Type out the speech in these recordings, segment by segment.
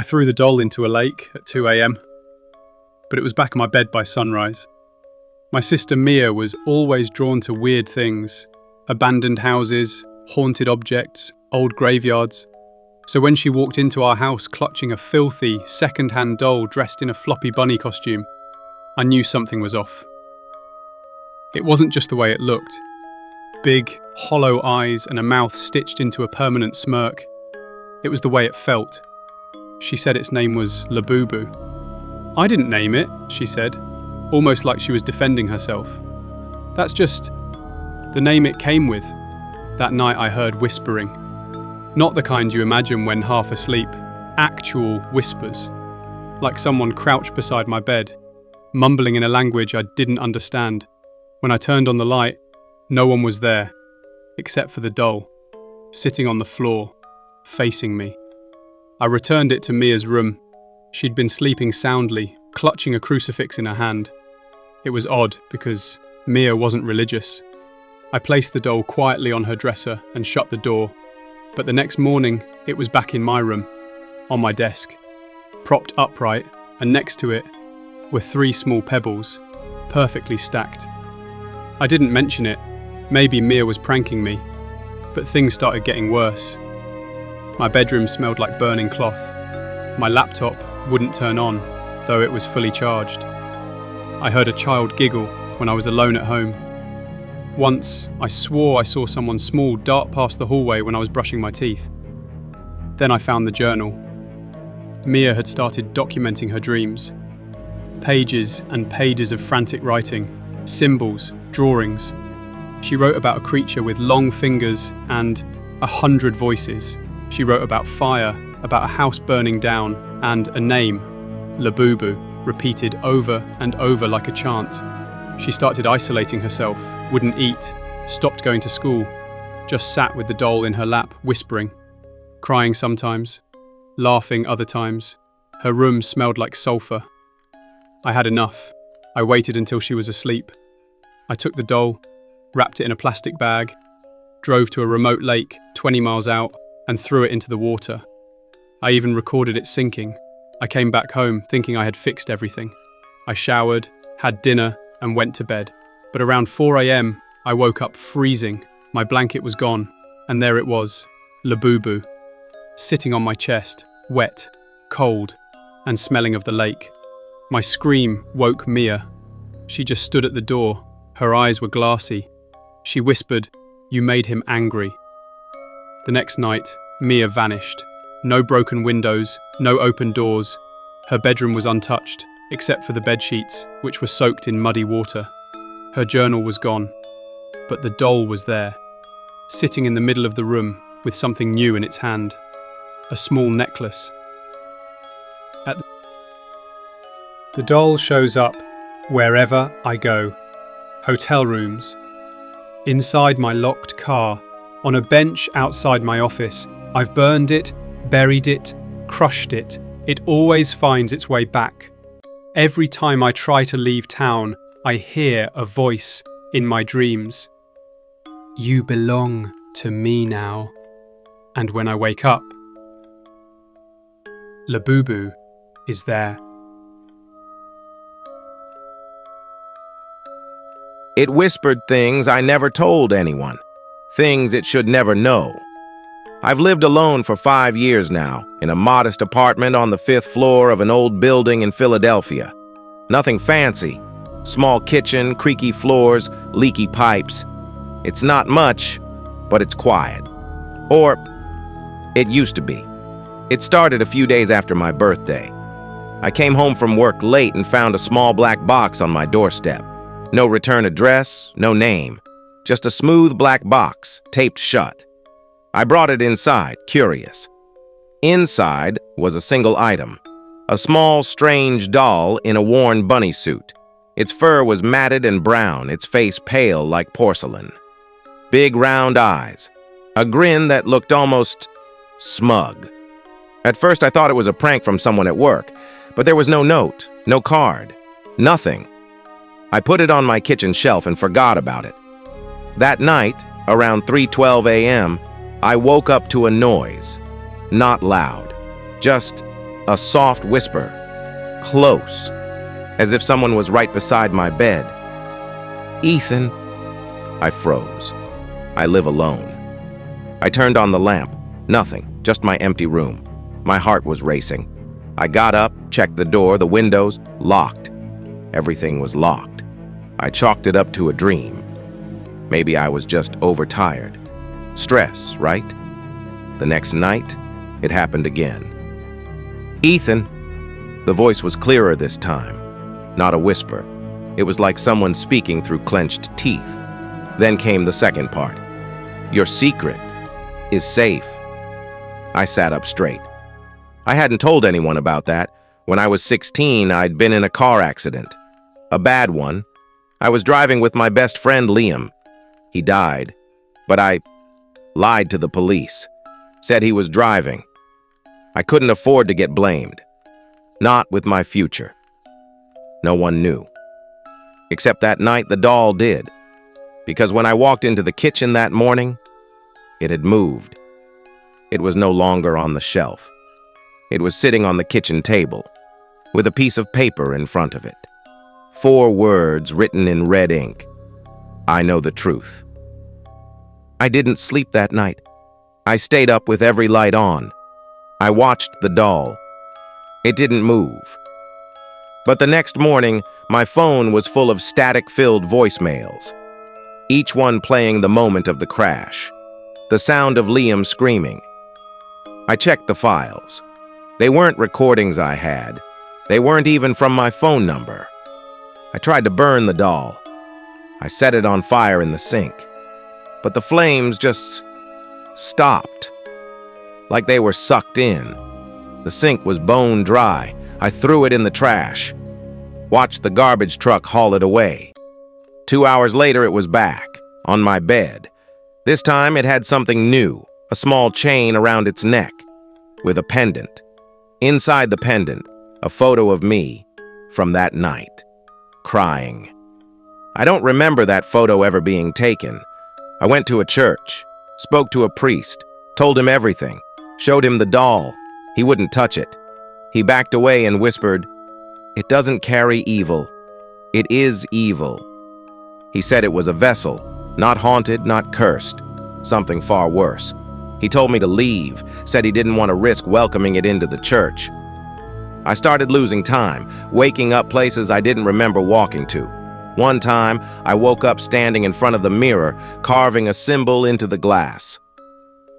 threw the doll into a lake at 2 a.m, but it was back in my bed by sunrise. My sister Mia was always drawn to weird things, abandoned houses, haunted objects, old graveyards. So when she walked into our house clutching a filthy, second-hand doll dressed in a floppy bunny costume, I knew something was off. It wasn't just the way it looked. Big, hollow eyes and a mouth stitched into a permanent smirk. It was the way it felt. She said its name was Labubu. I didn't name it, she said, almost like she was defending herself. That's just the name it came with. That night I heard whispering. Not the kind you imagine when half asleep, actual whispers. Like someone crouched beside my bed, mumbling in a language I didn't understand. When I turned on the light, no one was there, except for the doll, sitting on the floor, facing me. I returned it to Mia's room. She'd been sleeping soundly, clutching a crucifix in her hand. It was odd because Mia wasn't religious. I placed the doll quietly on her dresser and shut the door. But the next morning, it was back in my room, on my desk, propped upright, and next to it were 3 small pebbles, perfectly stacked. I didn't mention it. Maybe Mia was pranking me, but things started getting worse. My bedroom smelled like burning cloth. My laptop wouldn't turn on, though it was fully charged. I heard a child giggle when I was alone at home. Once, I swore I saw someone small dart past the hallway when I was brushing my teeth. Then I found the journal. Mia had started documenting her dreams. Pages and pages of frantic writing, symbols, drawings. She wrote about a creature with long fingers and 100 voices. She wrote about fire, about a house burning down, and a name, Labubu, repeated over and over like a chant. She started isolating herself, wouldn't eat, stopped going to school, just sat with the doll in her lap, whispering, crying sometimes, laughing other times. Her room smelled like sulfur. I had enough. I waited until she was asleep. I took the doll, wrapped it in a plastic bag, drove to a remote lake 20 miles out, and threw it into the water. I even recorded it sinking. I came back home thinking I had fixed everything. I showered, had dinner, and went to bed. But around 4 a.m, I woke up freezing. My blanket was gone, and there it was, Labubu, sitting on my chest, wet, cold, and smelling of the lake. My scream woke Mia. She just stood at the door. Her eyes were glassy. She whispered, "You made him angry." The next night, Mia vanished. No broken windows, no open doors. Her bedroom was untouched, except for the bedsheets, which were soaked in muddy water. Her journal was gone, but the doll was there, sitting in the middle of the room with something new in its hand, a small necklace. The doll shows up wherever I go. Hotel rooms, inside my locked car, on a bench outside my office. I've burned it, buried it, crushed it. It always finds its way back. Every time I try to leave town, I hear a voice in my dreams. You belong to me now. And when I wake up, Labubu is there. It whispered things I never told anyone, things it should never know. I've lived alone for 5 years now, in a modest apartment on the 5th floor of an old building in Philadelphia. Nothing fancy. Small kitchen, creaky floors, leaky pipes. It's not much, but it's quiet. Or, it used to be. It started a few days after my birthday. I came home from work late and found a small black box on my doorstep. No return address, no name. Just a smooth black box, taped shut. I brought it inside, curious. Inside was a single item. A small, strange doll in a worn bunny suit. Its fur was matted and brown, its face pale like porcelain. Big round eyes. A grin that looked almost smug. At first I thought it was a prank from someone at work, but there was no note, no card, nothing. I put it on my kitchen shelf and forgot about it. That night, around 3:12 a.m., I woke up to a noise. Not loud, just A soft whisper. Close. As if someone was right beside my bed. "Ethan." I froze. I live alone. I turned on the lamp. Nothing, just my empty room. My heart was racing. I got up, checked the door, the windows, locked. Everything was locked. I chalked it up to a dream. Maybe I was just overtired. Stress, right? The next night, it happened again. "Ethan." The voice was clearer this time, not a whisper. It was like someone speaking through clenched teeth. Then came the second part. "Your secret is safe." I sat up straight. I hadn't told anyone about that. When I was 16, I'd been in a car accident. A bad one. I was driving with my best friend, Liam. He died, but I lied to the police. Said he was driving. I couldn't afford to get blamed. Not with my future. No one knew. Except that night the doll did. Because when I walked into the kitchen that morning, it had moved. It was no longer on the shelf. It was sitting on the kitchen table, with a piece of paper in front of it. 4 words written in red ink. "I know the truth." I didn't sleep that night. I stayed up with every light on. I watched the doll. It didn't move. But the next morning, my phone was full of static-filled voicemails, each one playing the moment of the crash, the sound of Liam screaming. I checked the files. They weren't recordings I had. They weren't even from my phone number. I tried to burn the doll. I set it on fire in the sink. But the flames just stopped, like they were sucked in. The sink was bone dry. I threw it in the trash. Watched the garbage truck haul it away. 2 hours later, it was back, on my bed. This time, it had something new, a small chain around its neck, with a pendant. Inside the pendant, a photo of me from that night, crying. I don't remember that photo ever being taken. I went to a church, spoke to a priest, told him everything, showed him the doll. He wouldn't touch it. He backed away and whispered, "It doesn't carry evil. It is evil." He said it was a vessel, not haunted, not cursed, something far worse. He told me to leave, said he didn't want to risk welcoming it into the church. I started losing time, waking up places I didn't remember walking to. One time, I woke up standing in front of the mirror, carving a symbol into the glass.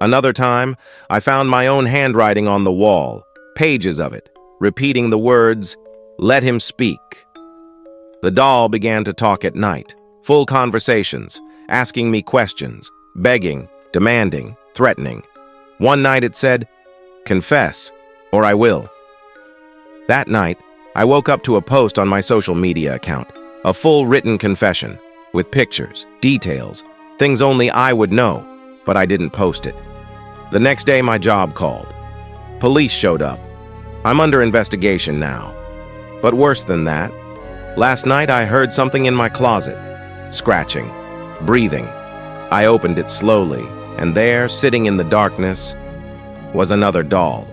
Another time, I found my own handwriting on the wall, pages of it, repeating the words, "Let him speak." The doll began to talk at night, full conversations, asking me questions, begging, demanding, threatening. One night it said, "Confess, or I will." That night, I woke up to a post on my social media account, a full written confession, with pictures, details, things only I would know, but I didn't post it. The next day, my job called. Police showed up. I'm under investigation now. But worse than that, last night I heard something in my closet, scratching, breathing. I opened it slowly, and there, sitting in the darkness, was another doll,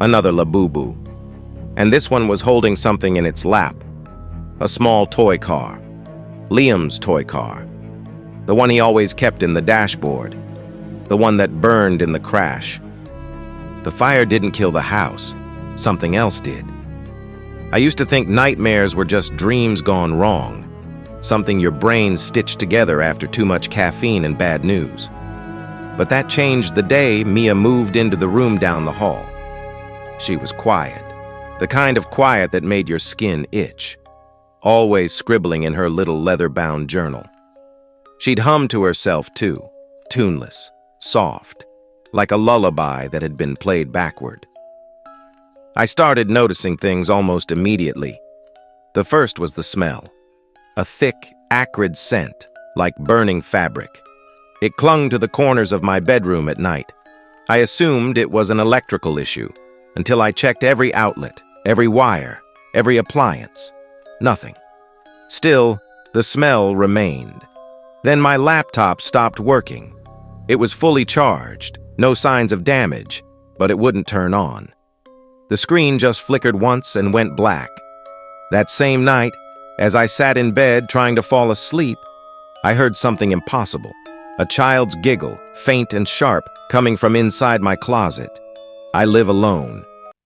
another Labubu. And this one was holding something in its lap, a small toy car, Liam's toy car, the one he always kept in the dashboard, the one that burned in the crash. The fire didn't kill the house, something else did. I used to think nightmares were just dreams gone wrong, something your brain stitched together after too much caffeine and bad news. But that changed the day Mia moved into the room down the hall. She was quiet, the kind of quiet that made your skin itch, always scribbling in her little leather-bound journal. She'd hum to herself too, tuneless, soft, like a lullaby that had been played backward. I started noticing things almost immediately. The first was the smell, a thick, acrid scent, like burning fabric. It clung to the corners of my bedroom at night. I assumed it was an electrical issue, until I checked every outlet, every wire, every appliance. Nothing. Still, the smell remained. Then my laptop stopped working. It was fully charged, no signs of damage, but it wouldn't turn on. The screen just flickered once and went black. That same night, as I sat in bed trying to fall asleep, I heard something impossible. A child's giggle, faint and sharp, coming from inside my closet. I live alone.